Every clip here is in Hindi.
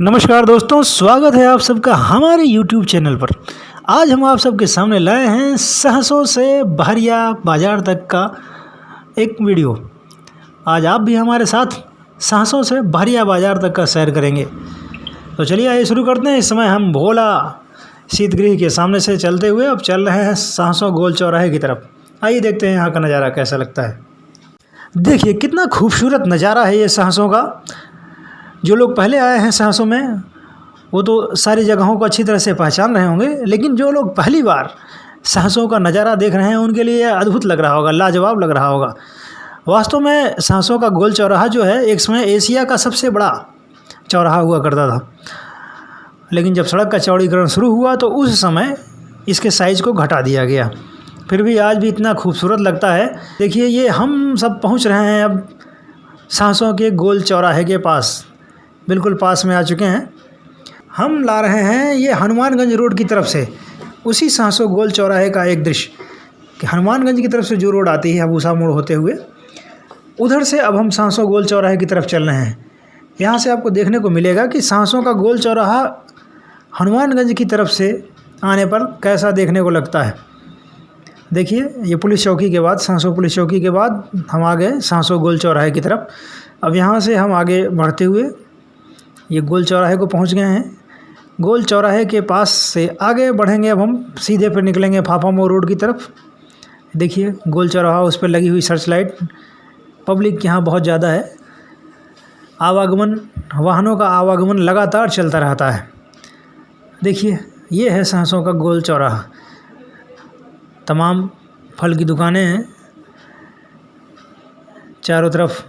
नमस्कार दोस्तों, स्वागत है आप सबका हमारे YouTube चैनल पर। आज हम आप सबके सामने लाए हैं सहसों से बहरिया बाज़ार तक का एक वीडियो। आज आप भी हमारे साथ सहसों से बहरिया बाज़ार तक का सैर करेंगे। तो चलिए आइए शुरू करते हैं। इस समय हम भोला शीतगृह के सामने से चलते हुए अब चल रहे हैं सहसों गोल चौराहे की तरफ। आइए देखते हैं यहाँ का नज़ारा कैसा लगता है। देखिए कितना खूबसूरत नज़ारा है ये सहसों का। जो लोग पहले आए हैं सहसों में वो तो सारी जगहों को अच्छी तरह से पहचान रहे होंगे, लेकिन जो लोग पहली बार सहसों का नज़ारा देख रहे हैं उनके लिए अद्भुत लग रहा होगा, लाजवाब लग रहा होगा। वास्तव में सहसों का गोल चौराहा जो है एक समय एशिया का सबसे बड़ा चौराहा हुआ करता था, लेकिन जब सड़क का चौड़ीकरण शुरू हुआ तो उस समय इसके साइज़ को घटा दिया गया। फिर भी आज भी इतना खूबसूरत लगता है। देखिए ये हम सब पहुंच रहे हैं अब सहसों के गोल चौराहे के पास, बिल्कुल पास में आ चुके हैं। हम ला रहे हैं ये हनुमानगंज रोड की तरफ से उसी सहसों गोल चौराहे का एक दृश्य कि हनुमानगंज की तरफ से जो रोड आती है अबूसा मोड़ होते हुए, उधर से अब हम सहसों गोल चौराहे की तरफ चल रहे हैं। यहाँ से आपको देखने को मिलेगा कि सहसों का गोल चौराहा हनुमानगंज की तरफ से आने पर कैसा देखने को लगता है। देखिए ये पुलिस चौकी के बाद, सहसों पुलिस चौकी के बाद हम आ गए सहसों गोल चौराहे की तरफ। अब यहाँ से हम आगे बढ़ते हुए ये गोल चौराहे को पहुंच गए हैं। गोल चौराहे के पास से आगे बढ़ेंगे अब हम सीधे पर निकलेंगे फाफामऊ रोड की तरफ। देखिए गोल चौराहा, उस पर लगी हुई सर्च लाइट। पब्लिक यहाँ बहुत ज़्यादा है, आवागमन, वाहनों का आवागमन लगातार चलता रहता है। देखिए ये है सहसों का गोल चौराहा। तमाम फल की दुकानें हैं, चारों तरफ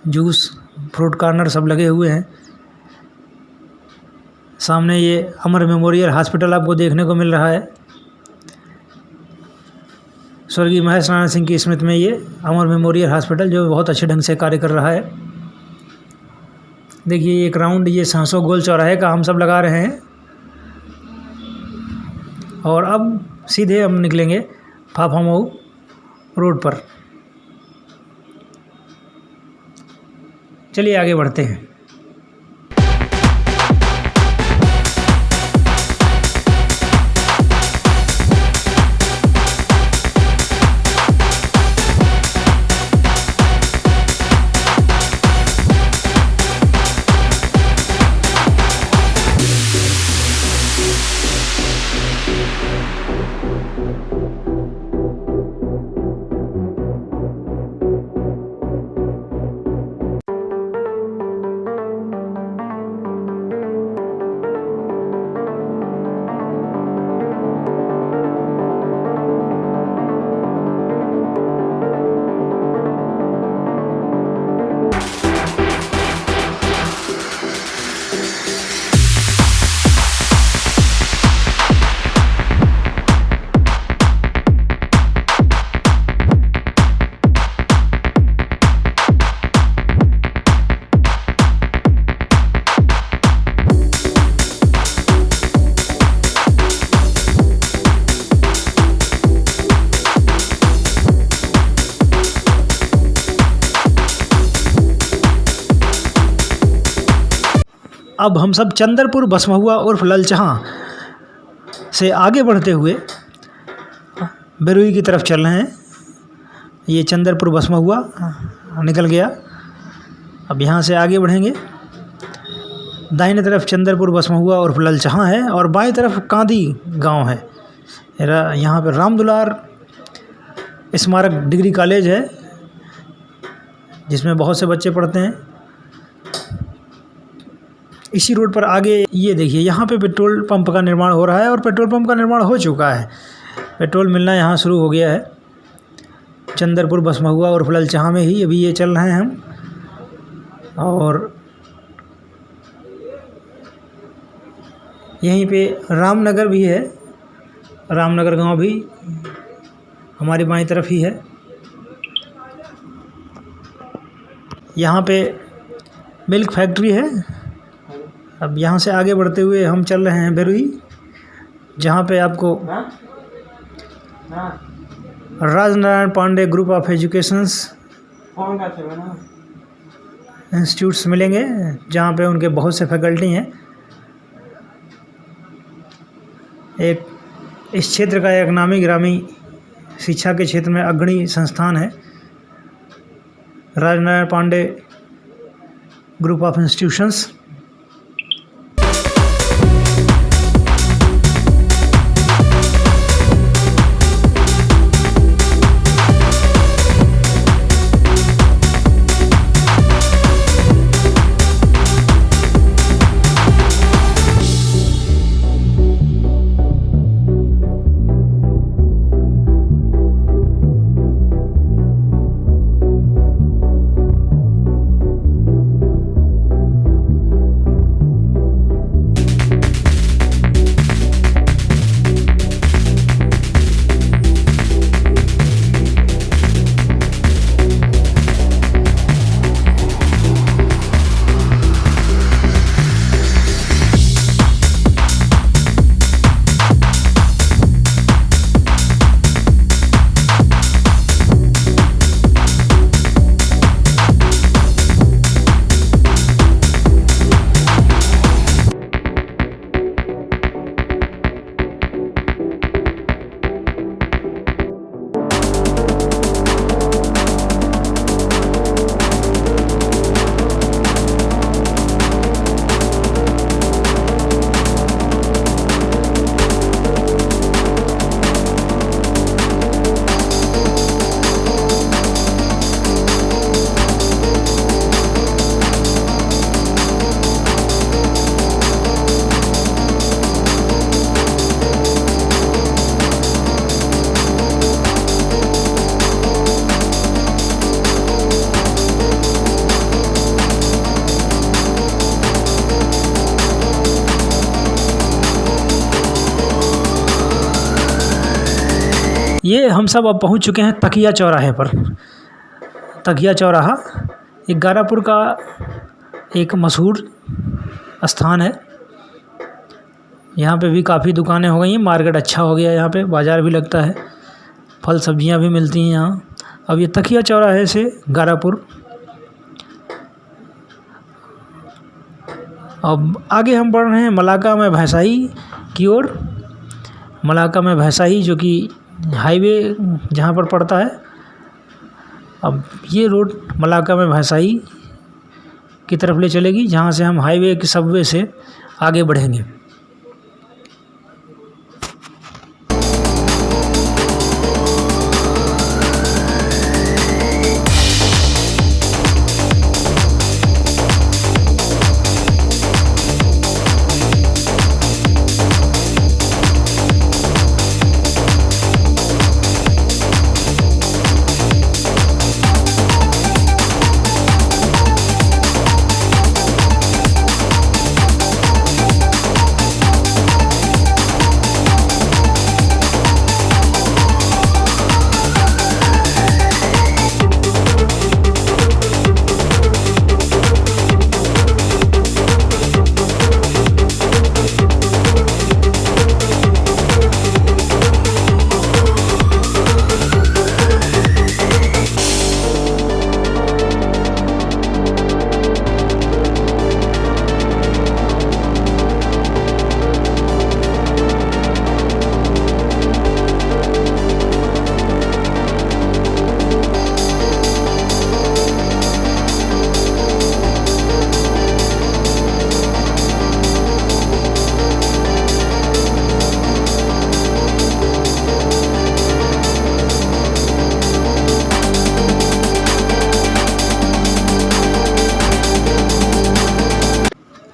जूस, फ्रूट कॉर्नर सब लगे हुए हैं। सामने ये अमर मेमोरियल हॉस्पिटल आपको देखने को मिल रहा है। स्वर्गीय महेश नारायण सिंह की स्मृति में ये अमर मेमोरियल हॉस्पिटल जो बहुत अच्छे ढंग से कार्य कर रहा है। देखिए एक राउंड ये सहसों गोल चौराहे का हम सब लगा रहे हैं और अब सीधे हम निकलेंगे फाफामऊ रोड पर। चलिए आगे बढ़ते हैं। अब हम सब चंदरपुर बसमहुआ उर्फ ललचहाँ से आगे बढ़ते हुए बेरुई की तरफ चल रहे हैं। ये चंदरपुर बसमहुआ निकल गया। अब यहाँ से आगे बढ़ेंगे। दाहिने तरफ चंदरपुर बसमहुआ उर्फ ललचहाँ है और बाएं तरफ कांदी गांव है। यहाँ पर राम दुलार स्मारक डिग्री कॉलेज है जिसमें बहुत से बच्चे पढ़ते हैं। इसी रोड पर आगे ये देखिए यहाँ पे पेट्रोल पंप का निर्माण हो रहा है और पेट्रोल पंप का निर्माण हो चुका है। पेट्रोल मिलना यहाँ शुरू हो गया है। चंदरपुर बसमहुआ और ललचहाँ में ही अभी ये चल रहे हैं हम। और यहीं पे रामनगर भी है, रामनगर गांव भी हमारी बाईं तरफ ही है। यहाँ पे मिल्क फैक्ट्री है। अब यहाँ से आगे बढ़ते हुए हम चल रहे हैं बेरुई, जहाँ पे आपको Rajnarayan Pandey group of educations institutes मिलेंगे जहाँ पे उनके बहुत से फैकल्टी हैं। एक इस क्षेत्र का एक नामी गिरामी शिक्षा के क्षेत्र में अग्रणी संस्थान है Rajnarayan Pandey group of institutions. ये हम सब अब पहुंच चुके हैं तकिया चौराहे पर। तकिया चौराहा एक गारापुर का एक मशहूर स्थान है। यहाँ पे भी काफ़ी दुकानें हो गई हैं, मार्केट अच्छा हो गया है, यहाँ पे बाज़ार भी लगता है, फल सब्जियाँ भी मिलती हैं यहाँ। अब ये तकिया चौराहे से गारापुर, अब आगे हम बढ़ रहे हैं मलाका में भैंसाही की ओर। मलाका में भैंसाही जो कि हाईवे जहाँ पर पड़ता है। अब ये रोड मलाका में भैंसाही की तरफ ले चलेगी, जहाँ से हम हाईवे के सबवे से आगे बढ़ेंगे।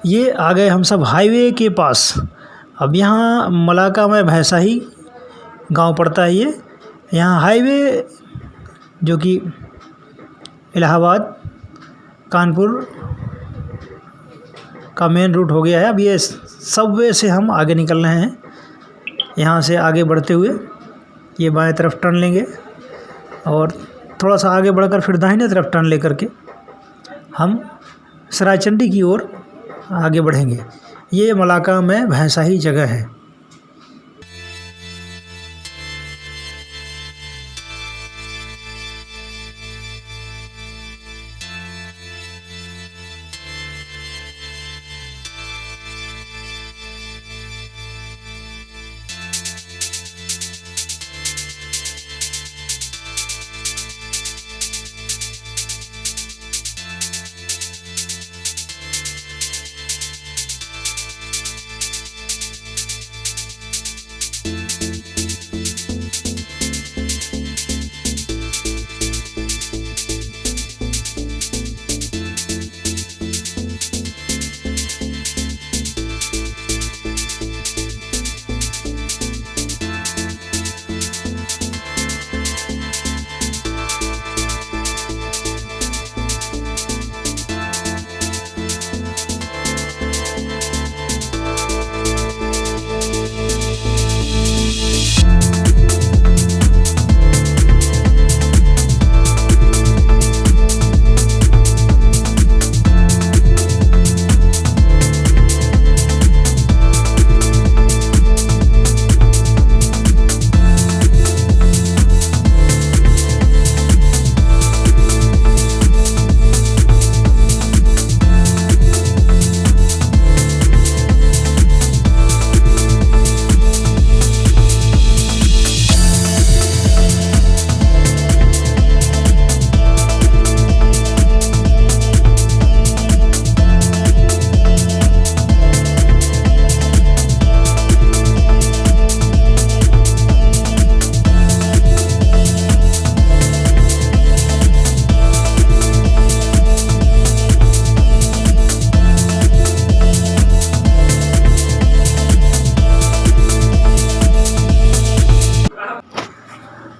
ये आ गए हम सब हाईवे के पास। अब यहाँ मलाका में भैंसाही गांव पड़ता है। ये यहाँ हाईवे जो कि इलाहाबाद कानपुर का मेन रूट हो गया है। अब ये सबवे से हम आगे निकल रहे हैं। यहाँ से आगे बढ़ते हुए ये बाएं तरफ टर्न लेंगे और थोड़ा सा आगे बढ़कर फिर दाहिने तरफ टर्न लेकर के हम सरायचंडी की ओर आगे बढ़ेंगे। ये मलाका में भैंसाही जगह है।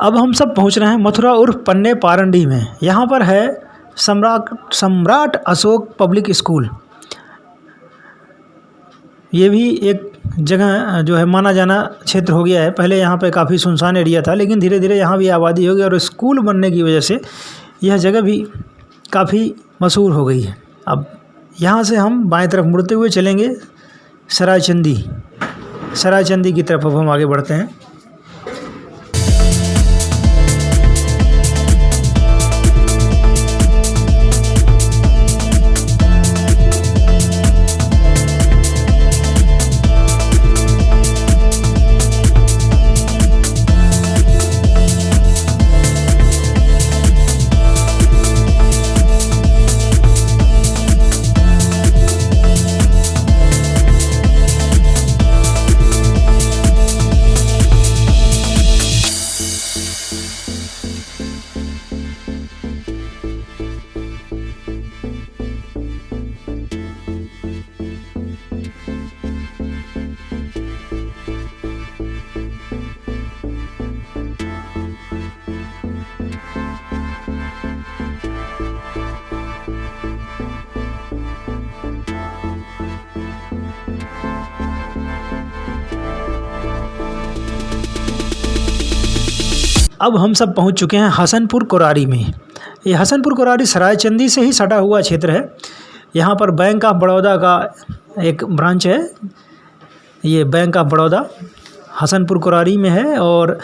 अब हम सब पहुंच रहे हैं मथुरा उर्फ पन्ने पारंडी में। यहाँ पर है सम्राट अशोक पब्लिक स्कूल। ये भी एक जगह जो है माना जाना क्षेत्र हो गया है। पहले यहाँ पे काफ़ी सुनसान एरिया था, लेकिन धीरे धीरे यहाँ भी आबादी हो गई और स्कूल बनने की वजह से यह जगह भी काफ़ी मशहूर हो गई है। अब यहाँ से हम बाएं तरफ मुड़ते हुए चलेंगे सरायचंदी की तरफ अब हम आगे बढ़ते हैं। अब हम सब पहुंच चुके हैं हसनपुर कोरारी में। ये हसनपुर कोरारी सरायचंदी से ही सटा हुआ क्षेत्र है। यहाँ पर बैंक ऑफ बड़ौदा का एक ब्रांच है। ये बैंक ऑफ बड़ौदा हसनपुर कोरारी में है और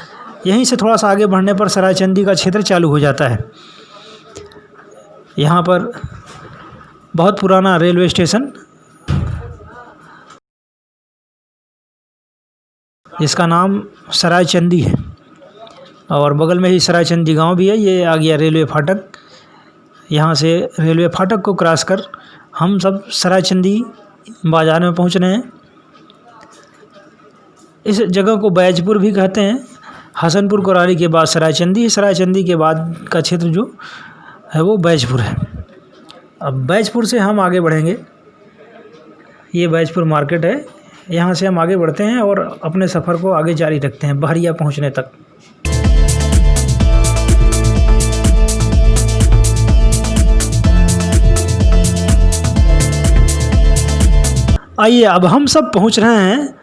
यहीं से थोड़ा सा आगे बढ़ने पर सरायचंदी का क्षेत्र चालू हो जाता है। यहाँ पर बहुत पुराना रेलवे स्टेशन, जिसका नाम सरायचंदी है, और बगल में ही सरायचंदी गांव भी है। ये आ गया रेलवे फाटक। यहाँ से रेलवे फाटक को क्रॉस कर हम सब सरायचंदी बाज़ार में पहुँच रहे हैं। इस जगह को बैजपुर भी कहते हैं। हसनपुर कोरारी के बाद सरायचंदी के बाद का क्षेत्र जो है वो बैजपुर है। अब बैजपुर से हम आगे बढ़ेंगे। ये बैजपुर मार्केट है। यहाँ से हम आगे बढ़ते हैं और अपने सफ़र को आगे जारी रखते हैं बहरिया पहुँचने तक। आइए, अब हम सब पहुंच रहे हैं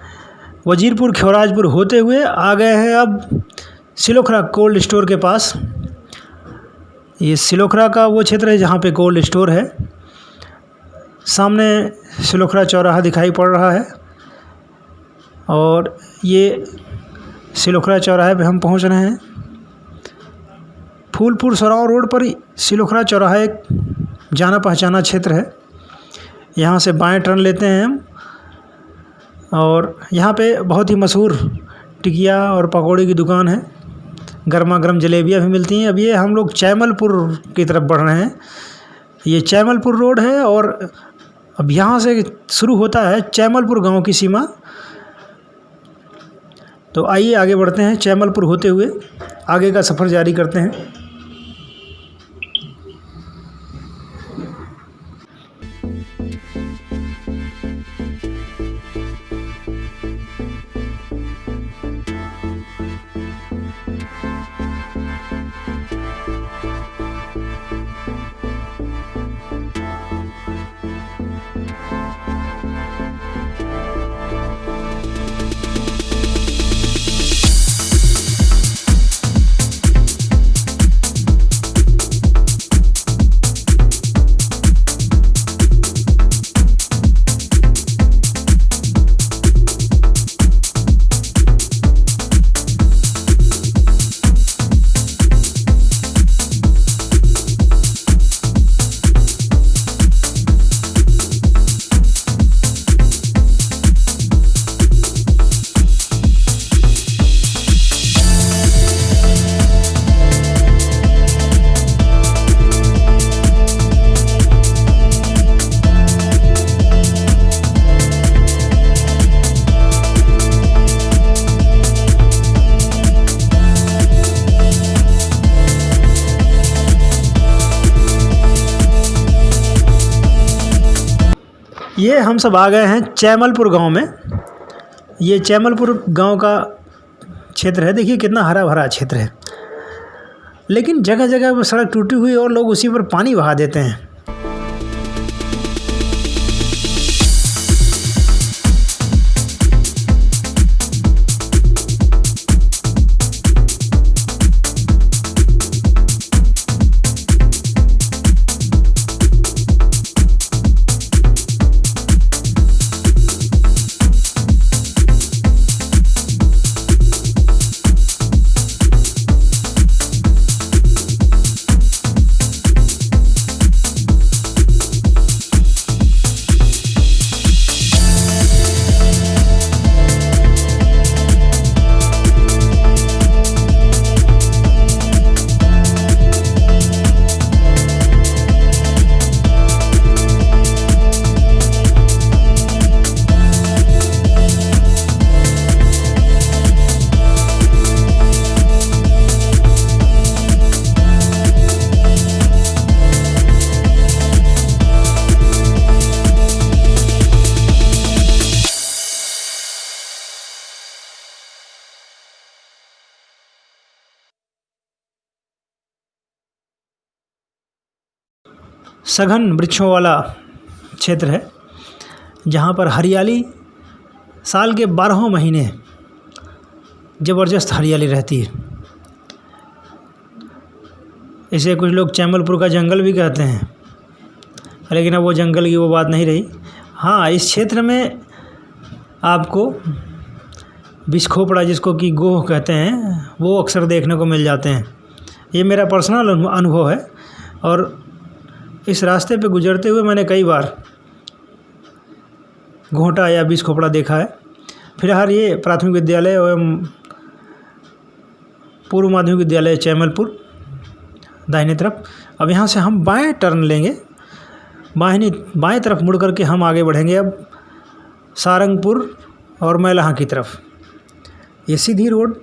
वजीरपुर ख्योराजपुर होते हुए आ गए हैं अब सिलोखरा कोल्ड स्टोर के पास। ये सिलोखरा का वो क्षेत्र है जहाँ पे कोल्ड स्टोर है। सामने सिलोखरा चौराहा दिखाई पड़ रहा है और ये सिलोखरा चौराहे पे हम पहुंच रहे हैं। फूलपुर सराव रोड पर सिलोखरा चौराहा एक जाना पहचाना क्षेत्र है। यहाँ से बाएं टर्न लेते हैं हम और यहाँ पे बहुत ही मशहूर टिकिया और पकौड़े की दुकान है। गर्मा गर्म जलेबियाँ भी मिलती हैं। अब ये हम लोग चैमलपुर की तरफ बढ़ रहे हैं। ये चैमलपुर रोड है और अब यहाँ से शुरू होता है चैमलपुर गांव की सीमा। तो आइए आगे बढ़ते हैं, चैमलपुर होते हुए आगे का सफ़र जारी करते हैं। ये हम सब आ गए हैं चैमलपुर गांव में। ये चैमलपुर गांव का क्षेत्र है। देखिए कितना हरा भरा क्षेत्र है। लेकिन जगह जगह पर सड़क टूटी हुई और लोग उसी पर पानी बहा देते हैं। सघन वृक्षों वाला क्षेत्र है जहाँ पर हरियाली साल के 12 महीने ज़बरदस्त हरियाली रहती है। इसे कुछ लोग चैमलपुर का जंगल भी कहते हैं, लेकिन अब वो जंगल की वो बात नहीं रही। हाँ, इस क्षेत्र में आपको बिछखोपड़ा, जिसको कि गोह कहते हैं, वो अक्सर देखने को मिल जाते हैं। ये मेरा पर्सनल अनुभव है और इस रास्ते पे गुजरते हुए मैंने कई बार घोंटा या बिछखोपड़ा देखा है। फिलहाल ये प्राथमिक विद्यालय एवं पूर्व माध्यमिक विद्यालय चैमलपुर दाहिने तरफ। अब यहाँ से हम बाएं टर्न लेंगे, बाएं तरफ मुड़ करके हम आगे बढ़ेंगे अब सारंगपुर और मैलहा की तरफ। ये सीधी रोड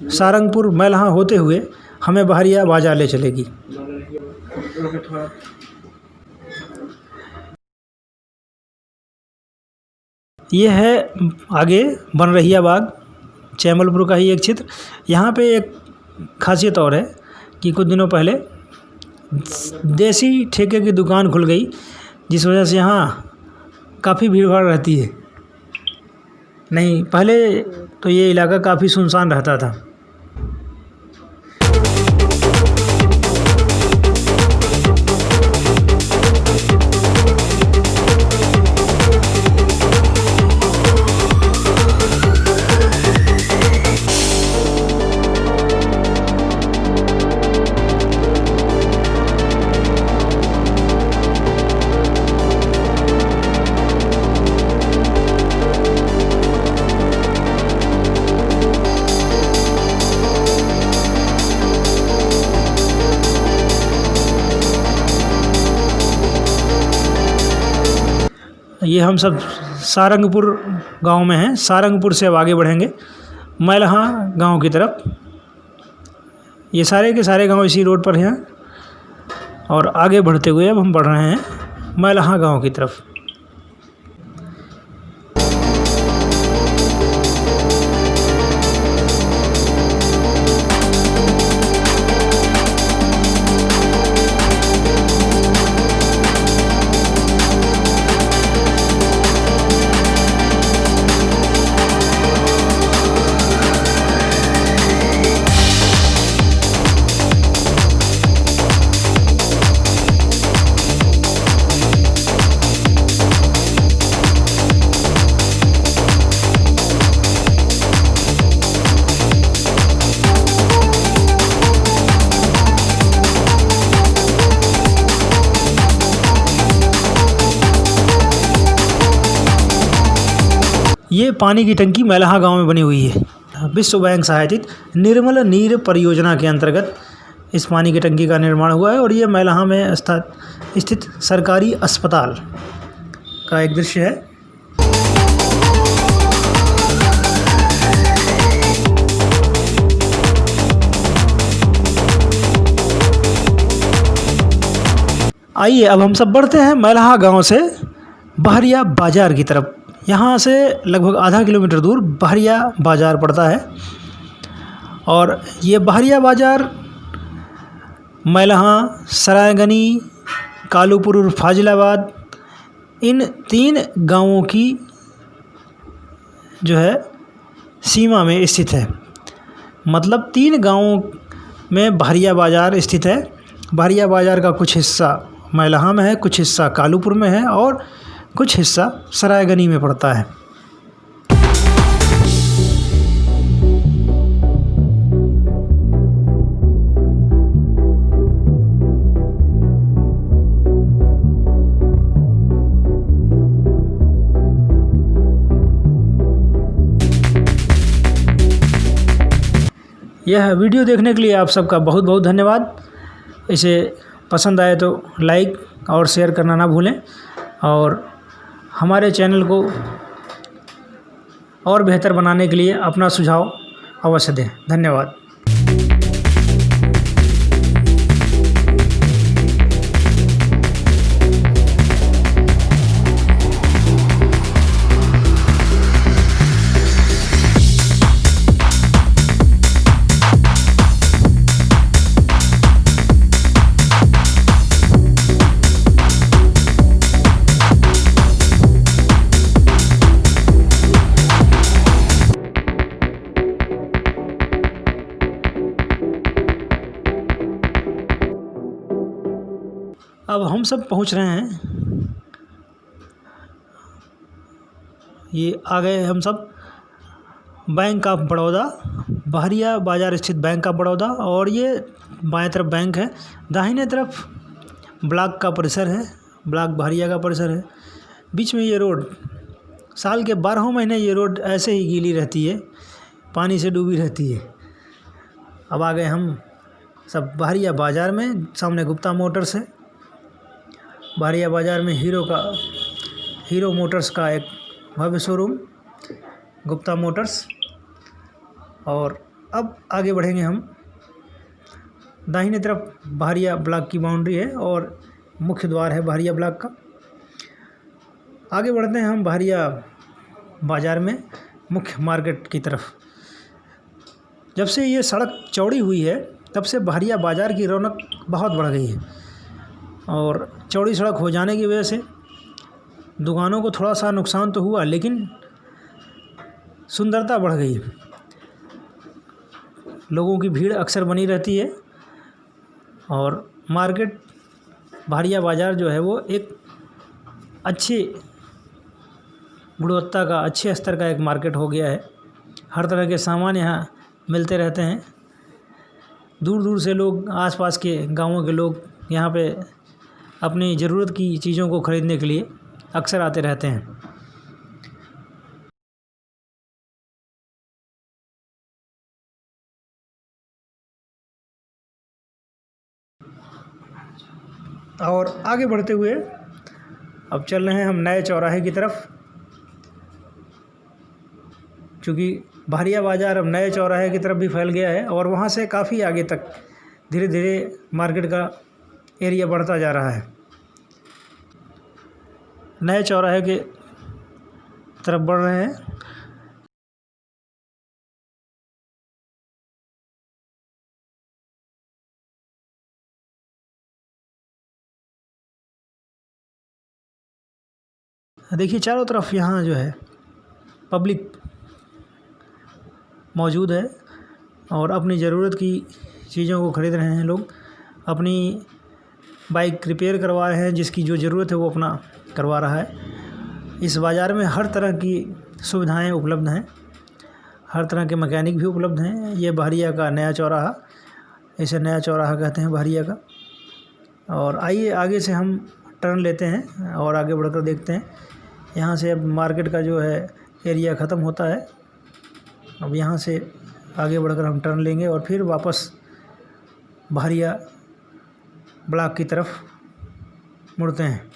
सारंगपुर मैलहा होते हुए हमें बहरिया बाजार ले चलेगी। ये है आगे बनरहिया बाग, चैमलपुर का ही एक क्षेत्र। यहाँ पे एक खासियत और है कि कुछ दिनों पहले देसी ठेके की दुकान खुल गई, जिस वजह से यहाँ काफ़ी भीड़ भाड़ रहती है। नहीं, पहले तो ये इलाका काफ़ी सुनसान रहता था। ये हम सब सारंगपुर गांव में हैं। सारंगपुर से अब आगे बढ़ेंगे मैलहा गांव की तरफ। ये सारे के सारे गांव इसी रोड पर हैं और आगे बढ़ते हुए अब हम बढ़ रहे हैं मैलहा गांव की तरफ। ये पानी की टंकी मैलहा गांव में बनी हुई है। विश्व बैंक सहायतित निर्मल नीर परियोजना के अंतर्गत इस पानी की टंकी का निर्माण हुआ है और ये मैलहा में स्थित सरकारी अस्पताल का एक दृश्य है। आइए अब हम सब बढ़ते हैं मैलहा गांव से बहरिया बाज़ार की तरफ। यहाँ से लगभग आधा किलोमीटर दूर बहरिया बाज़ार पड़ता है और ये बहरिया बाज़ार मैलहा, सरायगनी, कालूपुर और फाजिलाबाद, इन 3 गांवों की जो है सीमा में स्थित है। मतलब 3 गांवों में बहरिया बाज़ार स्थित है। बहरिया बाज़ार का कुछ हिस्सा मैलहा में है, कुछ हिस्सा कालूपुर में है और कुछ हिस्सा सरायगनी में पड़ता है। यह वीडियो देखने के लिए आप सबका बहुत बहुत धन्यवाद। इसे पसंद आए तो लाइक और शेयर करना ना भूलें और हमारे चैनल को और बेहतर बनाने के लिए अपना सुझाव अवश्य दें। धन्यवाद। अब हम सब पहुंच रहे हैं, ये आ गए हम सब बैंक ऑफ बड़ौदा, बहरिया बाज़ार स्थित बैंक ऑफ बड़ौदा। और ये बाएं तरफ बैंक है, दाहिने तरफ ब्लॉक का परिसर है, ब्लॉक बहरिया का परिसर है। बीच में ये रोड, साल के 12 महीने ये रोड ऐसे ही गीली रहती है, पानी से डूबी रहती है। अब आ गए हम सब बहरिया बाज़ार में। सामने गुप्ता मोटर्स है। बहरिया बाज़ार में हीरो मोटर्स का एक भव्य शोरूम, गुप्ता मोटर्स। और अब आगे बढ़ेंगे हम। दाहिने तरफ बहरिया ब्लॉक की बाउंड्री है और मुख्य द्वार है बहरिया ब्लॉक का। आगे बढ़ते हैं हम बहरिया बाज़ार में मुख्य मार्केट की तरफ। जब से ये सड़क चौड़ी हुई है तब से बहरिया बाज़ार की रौनक बहुत बढ़ गई है और चौड़ी सड़क हो जाने की वजह से दुकानों को थोड़ा सा नुकसान तो हुआ, लेकिन सुंदरता बढ़ गई। लोगों की भीड़ अक्सर बनी रहती है और मार्केट बहरिया बाज़ार जो है वो एक अच्छी गुणवत्ता का, अच्छे स्तर का एक मार्केट हो गया है। हर तरह के सामान यहाँ मिलते रहते हैं। दूर दूर से लोग, आसपास के गांवों के लोग यहाँ पे अपनी ज़रूरत की चीज़ों को ख़रीदने के लिए अक्सर आते रहते हैं। और आगे बढ़ते हुए अब चल रहे हैं हम नए चौराहे की तरफ। चूँकि बहरिया बाज़ार अब नए चौराहे की तरफ भी फैल गया है और वहाँ से काफ़ी आगे तक धीरे धीरे मार्केट का एरिया बढ़ता जा रहा है। नए चौराहे के तरफ बढ़ रहे हैं। देखिए चारों तरफ यहाँ जो है पब्लिक मौजूद है और अपनी ज़रूरत की चीज़ों को ख़रीद रहे हैं। लोग अपनी बाइक रिपेयर करवा रहे हैं, जिसकी जो ज़रूरत है वो अपना करवा रहा है। इस बाज़ार में हर तरह की सुविधाएं उपलब्ध हैं, हर तरह के मैकेनिक भी उपलब्ध हैं। ये बहरिया का नया चौराहा, इसे नया चौराहा कहते हैं बहरिया का। और आइए आगे से हम टर्न लेते हैं और आगे बढ़कर देखते हैं। यहाँ से अब मार्केट का जो है एरिया ख़त्म होता है। अब यहाँ से आगे बढ़कर हम टर्न लेंगे और फिर वापस बहरिया ब्लॉक की तरफ मुड़ते हैं।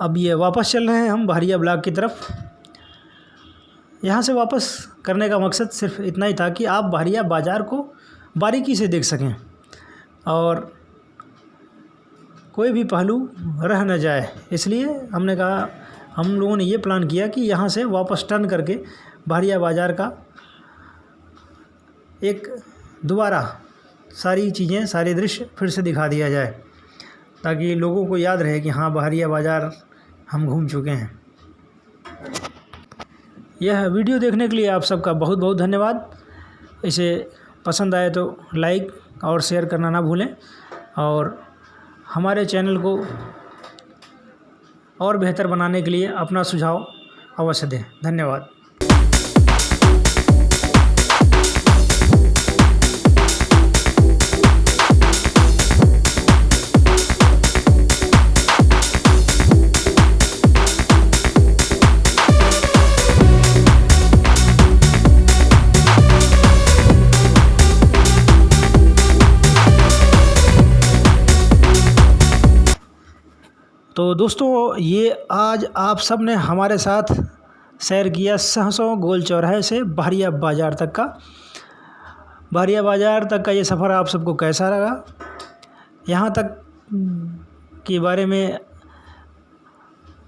अब ये वापस चल रहे हैं हम बहरिया ब्लॉक की तरफ। यहाँ से वापस करने का मकसद सिर्फ इतना ही था कि आप बहरिया बाज़ार को बारीकी से देख सकें और कोई भी पहलू रह न जाए। इसलिए हमने कहा, हम लोगों ने ये प्लान किया कि यहाँ से वापस टर्न करके बहरिया बाज़ार का एक दोबारा सारी चीज़ें, सारे दृश्य फिर से दिखा दिया जाए, ताकि लोगों को याद रहे कि हाँ, बहरिया बाज़ार हम घूम चुके हैं। यह वीडियो देखने के लिए आप सबका बहुत बहुत धन्यवाद। इसे पसंद आए तो लाइक और शेयर करना ना भूलें और हमारे चैनल को और बेहतर बनाने के लिए अपना सुझाव अवश्य दें। धन्यवाद। तो दोस्तों, ये आज आप सब ने हमारे साथ शेयर किया सहसों गोल चौराहे से बहरिया बाज़ार तक का। बहरिया बाज़ार तक का ये सफ़र आप सबको कैसा लगा, यहाँ तक के बारे में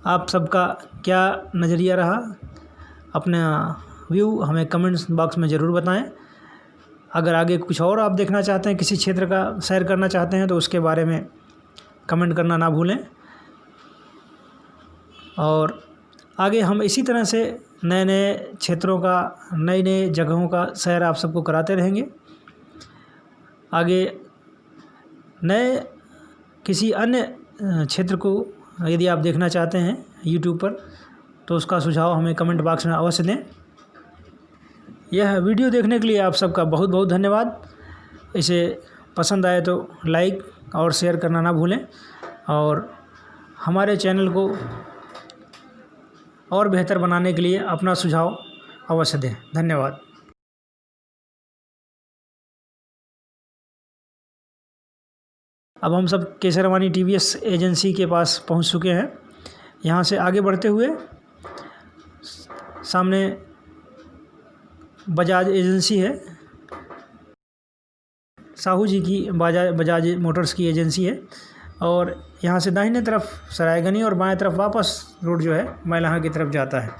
आप सबका क्या नज़रिया रहा, अपना व्यू हमें कमेंट्स बॉक्स में ज़रूर बताएं। अगर आगे कुछ और आप देखना चाहते हैं, किसी क्षेत्र का सैर करना चाहते हैं, तो उसके बारे में कमेंट करना ना भूलें। और आगे हम इसी तरह से नए नए क्षेत्रों का, नई नई जगहों का सैर आप सबको कराते रहेंगे। आगे नए किसी अन्य क्षेत्र को यदि आप देखना चाहते हैं यूट्यूब पर, तो उसका सुझाव हमें कमेंट बॉक्स में अवश्य दें। यह वीडियो देखने के लिए आप सबका बहुत बहुत धन्यवाद। इसे पसंद आए तो लाइक और शेयर करना ना भूलें और हमारे चैनल को और बेहतर बनाने के लिए अपना सुझाव अवश्य दें। धन्यवाद। अब हम सब केसरवानी टीवीएस एजेंसी के पास पहुंच चुके हैं। यहाँ से आगे बढ़ते हुए सामने बजाज एजेंसी है, साहू जी की बजाज मोटर्स की एजेंसी है। और यहाँ से दाहिने तरफ सरायगनी और बाएं तरफ वापस रोड जो है मैलाहा की तरफ जाता है।